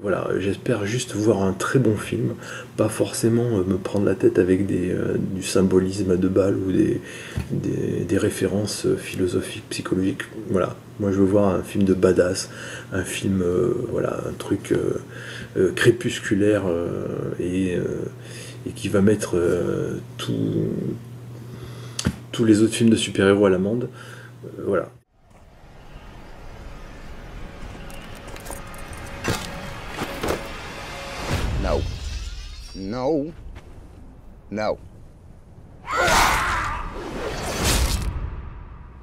Voilà, j'espère juste voir un très bon film, pas forcément me prendre la tête avec du symbolisme à deux balles ou des références philosophiques, psychologiques. Voilà, moi je veux voir un film de badass, un film, voilà, un truc crépusculaire et qui va mettre tous les autres films de super-héros à l'amende. Voilà. No. No. No.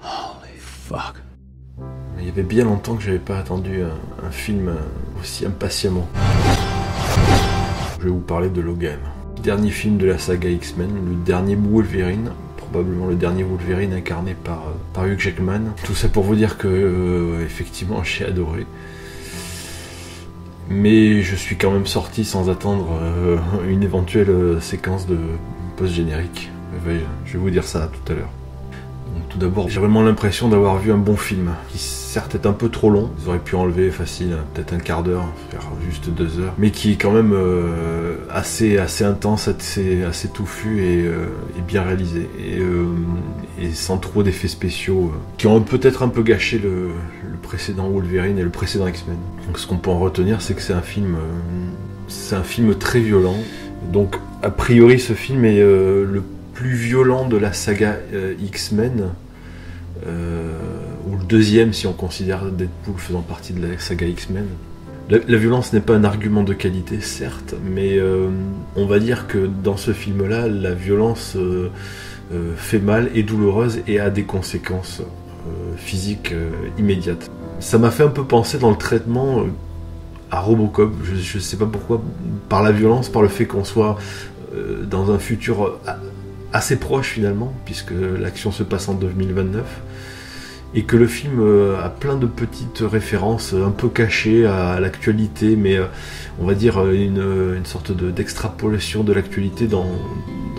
Holy fuck. Il y avait bien longtemps que j'avais pas attendu un film aussi impatiemment. Je vais vous parler de Logan. Dernier film de la saga X-Men, le dernier Wolverine, probablement le dernier Wolverine incarné par Hugh Jackman. Tout ça pour vous dire que, effectivement, j'ai adoré. Mais je suis quand même sorti sans attendre une éventuelle séquence de post-générique. Je vais vous dire ça tout à l'heure. Donc, tout d'abord, j'ai vraiment l'impression d'avoir vu un bon film, qui certes est un peu trop long. Ils auraient pu enlever facile, peut-être un quart d'heure, faire juste 2 heures, mais qui est quand même assez intense, assez touffu et bien réalisé. Et sans trop d'effets spéciaux, qui ont peut-être un peu gâché le précédent Wolverine et le précédent X-Men. Donc ce qu'on peut en retenir, c'est que c'est un film très violent. Donc a priori ce film est le plus violent de la saga X-Men, ou le deuxième si on considère Deadpool faisant partie de la saga X-Men. La violence n'est pas un argument de qualité, certes, mais on va dire que dans ce film-là, la violence fait mal, est douloureuse et a des conséquences physiques immédiates. Ça m'a fait un peu penser dans le traitement à Robocop, je sais pas pourquoi, par la violence, par le fait qu'on soit dans un futur assez proche finalement, puisque l'action se passe en 2029, et que le film a plein de petites références un peu cachées à l'actualité, mais on va dire une sorte d'extrapolation de l'actualité dans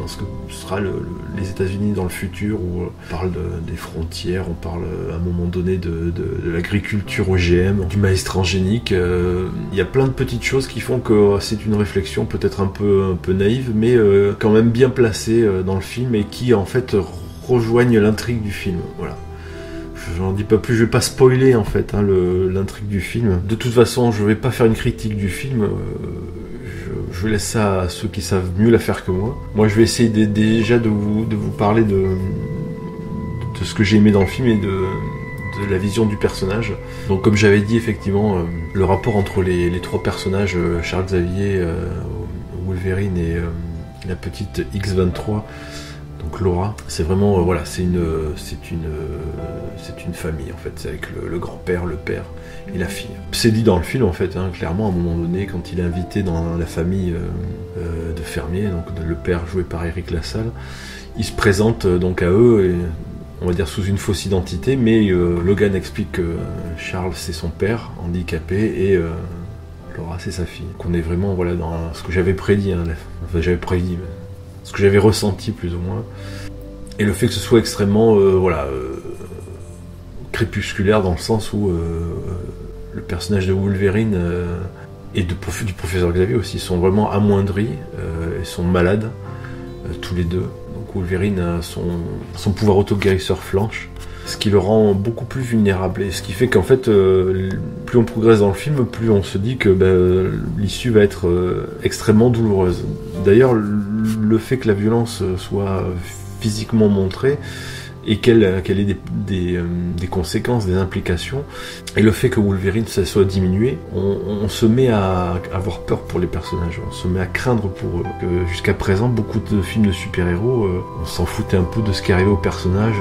ce que sera les États-Unis dans le futur, où on parle des frontières, on parle à un moment donné de l'agriculture OGM, du maïs transgénique. Il y a plein de petites choses qui font que c'est une réflexion peut-être un peu naïve, mais quand même bien placée dans le film, et qui en fait rejoignent l'intrigue du film. Voilà. Je n'en dis pas plus, je vais pas spoiler en fait l'intrigue du film. De toute façon, je vais pas faire une critique du film, je laisse ça à ceux qui savent mieux la faire que moi. Moi, je vais essayer déjà de vous parler de ce que j'ai aimé dans le film et de la vision du personnage. Donc comme j'avais dit, effectivement, le rapport entre les trois personnages, Charles Xavier, Wolverine et la petite X-23, donc Laura, c'est vraiment voilà, c'est une famille en fait, c'est avec le grand-père, le père et la fille. C'est dit dans le film en fait, clairement à un moment donné quand il est invité dans la famille de fermiers, donc le père joué par Eric Lassalle, il se présente donc à eux, et, on va dire sous une fausse identité, mais Logan explique que Charles c'est son père handicapé et Laura c'est sa fille. Qu'on est vraiment voilà dans ce que j'avais prédit, ce que j'avais ressenti plus ou moins, et le fait que ce soit extrêmement crépusculaire, dans le sens où le personnage de Wolverine et du professeur Xavier aussi sont vraiment amoindris et sont malades tous les deux. Donc Wolverine a son pouvoir auto-guérisseur flanche, ce qui le rend beaucoup plus vulnérable, et ce qui fait qu'en fait plus on progresse dans le film, plus on se dit que l'issue va être extrêmement douloureuse. D'ailleurs, le fait que la violence soit physiquement montrée et qu'elle ait des conséquences, des implications, et le fait que Wolverine ça soit diminué, on se met à avoir peur pour les personnages, on se met à craindre pour eux. Jusqu'à présent, beaucoup de films de super-héros, on s'en foutait un peu de ce qui arrivait aux personnages.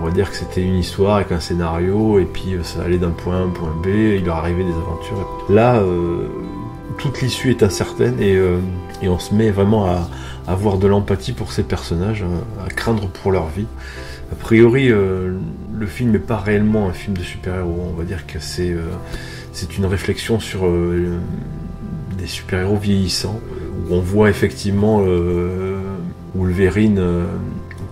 On va dire que c'était une histoire avec un scénario, et puis ça allait d'un point A à un point B, il leur arrivait des aventures. Là, toute l'issue est incertaine, et on se met vraiment à avoir de l'empathie pour ces personnages, à craindre pour leur vie. A priori, le film n'est pas réellement un film de super-héros. On va dire que c'est une réflexion sur des super-héros vieillissants, où on voit effectivement Wolverine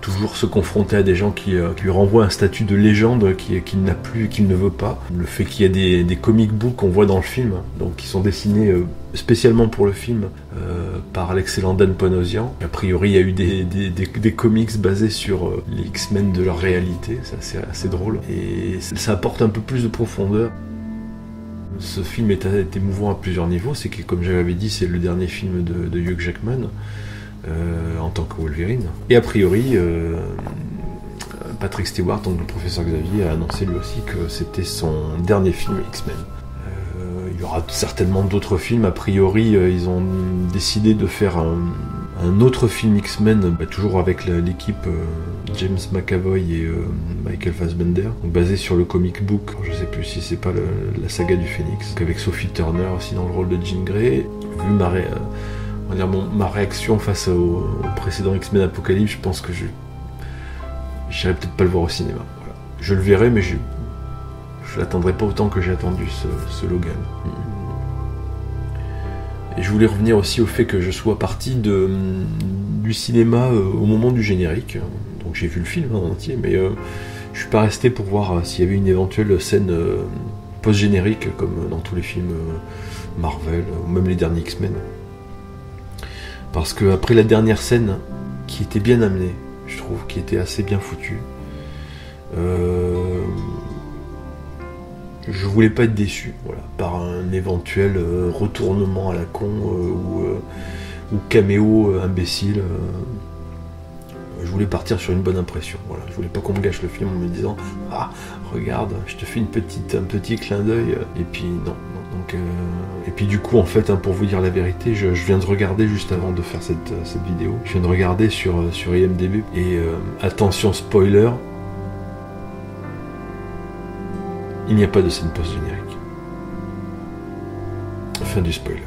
toujours se confronter à des gens qui lui renvoient un statut de légende qu'il n'a plus et qu'il ne veut pas. Le fait qu'il y a des comic books qu'on voit dans le film, donc qui sont dessinés spécialement pour le film par l'excellent Dan Panosian. A priori, il y a eu des comics basés sur les X-Men de leur réalité, c'est assez drôle. Et ça apporte un peu plus de profondeur. Ce film est émouvant à plusieurs niveaux. C'est que, comme j'avais dit, c'est le dernier film de Hugh Jackman en tant que Wolverine. Et a priori, Patrick Stewart, donc le professeur Xavier, a annoncé lui aussi que c'était son dernier film X-Men. Il y aura certainement d'autres films. A priori, ils ont décidé de faire un autre film X-Men, toujours avec l'équipe James McAvoy et Michael Fassbender, donc basé sur le comic book. Je sais plus si c'est pas la saga du Phénix, avec Sophie Turner aussi dans le rôle de Jean Grey. Vu ma réaction face au précédent X-Men Apocalypse, je pense que j'irai peut-être pas le voir au cinéma. Voilà. Je le verrai, mais je l'attendrai pas autant que j'ai attendu ce Logan. Et je voulais revenir aussi au fait que je sois parti du cinéma au moment du générique. Donc j'ai vu le film en entier, mais je suis pas resté pour voir s'il y avait une éventuelle scène post-générique, comme dans tous les films Marvel, ou même les derniers X-Men. Parce que après la dernière scène, qui était bien amenée, je trouve, qui était assez bien foutue, je voulais pas être déçu, voilà, par un éventuel retournement à la con ou caméo imbécile. Je voulais partir sur une bonne impression. Voilà, je voulais pas qu'on me gâche le film en me disant ah regarde, je te fais un petit clin d'œil. Et puis non. Donc et puis du coup en fait, pour vous dire la vérité, je viens de regarder juste avant de faire cette vidéo. Je viens de regarder sur IMDb et attention spoiler. Il n'y a pas de scène post-générique. Fin du spoiler.